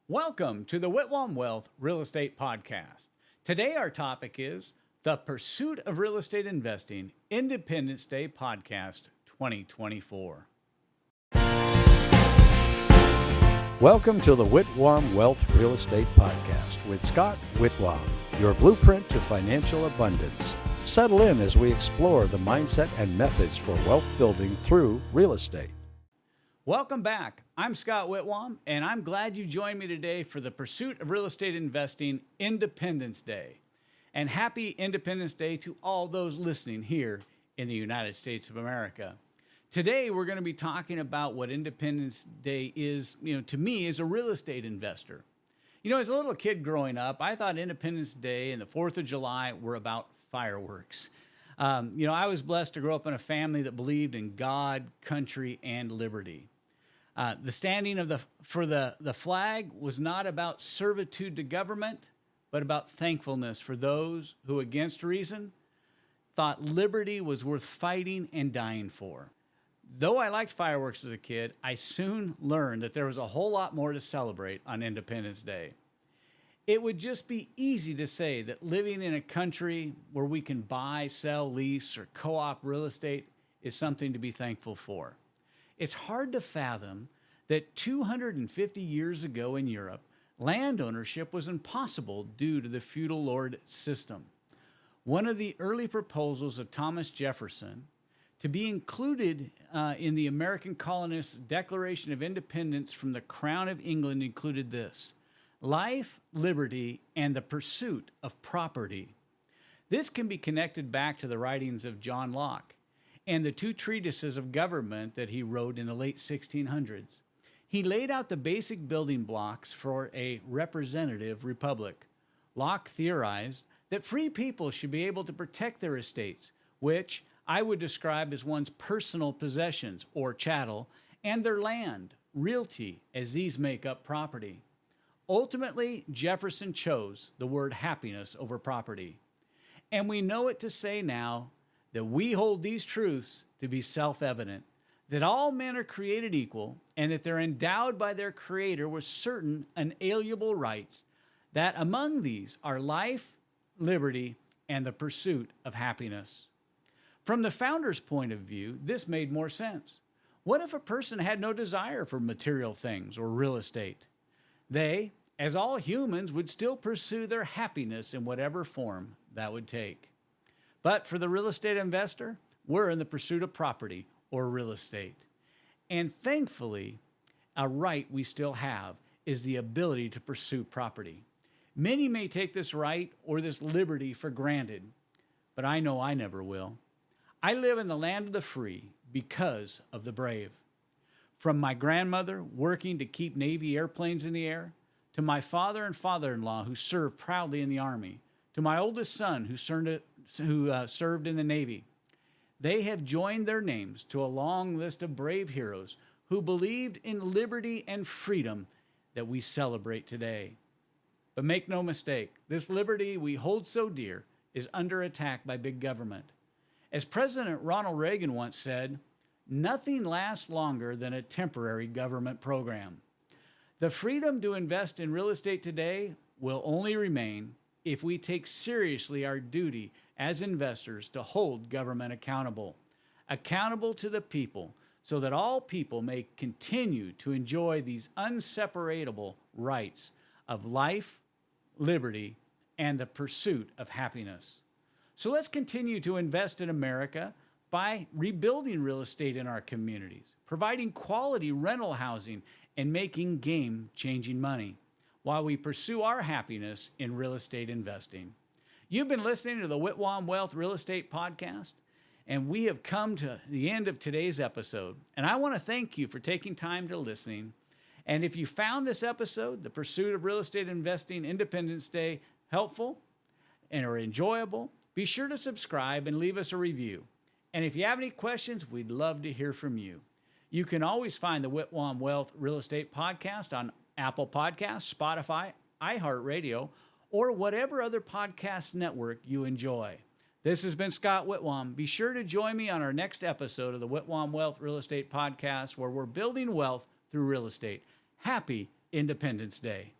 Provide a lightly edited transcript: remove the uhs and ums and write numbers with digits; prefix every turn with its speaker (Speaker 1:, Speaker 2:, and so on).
Speaker 1: Welcome to the Whitwam Wealth Real Estate Podcast. Today our topic is The Pursuit of Real Estate Investing Independence Day Podcast 2024.
Speaker 2: Welcome to the Whitwam Wealth Real Estate Podcast with Scott Whitwam, your blueprint to financial abundance. Settle in as we explore the mindset and methods for wealth building through real estate.
Speaker 1: Welcome back. I'm Scott Whitwam, and I'm glad you joined me today for the Pursuit of Real Estate Investing Independence Day. And happy Independence Day to all those listening here in the United States of America. Today, we're going to be talking about what Independence Day is, to me, as a real estate investor. As a little kid growing up, I thought Independence Day and the 4th of July were about fireworks. I was blessed to grow up in a family that believed in God, country, and liberty. The standing for the flag was not about servitude to government, but about thankfulness for those who, against reason, thought liberty was worth fighting and dying for. Though I liked fireworks as a kid, I soon learned that there was a whole lot more to celebrate on Independence Day. It would just be easy to say that living in a country where we can buy, sell, lease, or co-op real estate is something to be thankful for. It's hard to fathom that 250 years ago in Europe, land ownership was impossible due to the feudal lord system. One of the early proposals of Thomas Jefferson to be included in the American colonists' Declaration of Independence from the Crown of England included this: life, liberty, and the pursuit of property. This can be connected back to the writings of John Locke and the two treatises of government that he wrote in the late 1600s. He laid out the basic building blocks for a representative republic. Locke theorized that free people should be able to protect their estates, which I would describe as one's personal possessions or chattel, and their land, realty, as these make up property. Ultimately, Jefferson chose the word happiness over property. And we know it to say now that we hold these truths to be self-evident, that all men are created equal and that they're endowed by their Creator with certain unalienable rights, that among these are life, liberty, and the pursuit of happiness. From the founder's point of view, this made more sense. What if a person had no desire for material things or real estate? They, as all humans, would still pursue their happiness in whatever form that would take. But for the real estate investor, we're in the pursuit of property or real estate. And thankfully, a right we still have is the ability to pursue property. Many may take this right or this liberty for granted, but I know I never will. I live in the land of the free because of the brave. From my grandmother working to keep Navy airplanes in the air, to my father and father-in-law who served proudly in the Army, to my oldest son who served in the Navy. They have joined their names to a long list of brave heroes who believed in liberty and freedom that we celebrate today. But make no mistake, this liberty we hold so dear is under attack by big government. As President Ronald Reagan once said, nothing lasts longer than a temporary government program. The freedom to invest in real estate today will only remain if we take seriously our duty as investors to hold government accountable to the people, so that all people may continue to enjoy these inseparable rights of life, liberty, and the pursuit of happiness. So let's continue to invest in America by rebuilding real estate in our communities, providing quality rental housing, and making game-changing money while we pursue our happiness in real estate investing. You've been listening to the Whitwam Wealth Real Estate Podcast, and we have come to the end of today's episode. And I want to thank you for taking time to listening. And if you found this episode, The Pursuit of Real Estate Investing Independence Day, helpful and or enjoyable, be sure to subscribe and leave us a review. And if you have any questions, we'd love to hear from you. You can always find the Whitwam Wealth Real Estate Podcast on Apple Podcasts, Spotify, iHeartRadio, or whatever other podcast network you enjoy. This has been Scott Whitwam. Be sure to join me on our next episode of the Whitwam Wealth Real Estate Podcast, where we're building wealth through real estate. Happy Independence Day.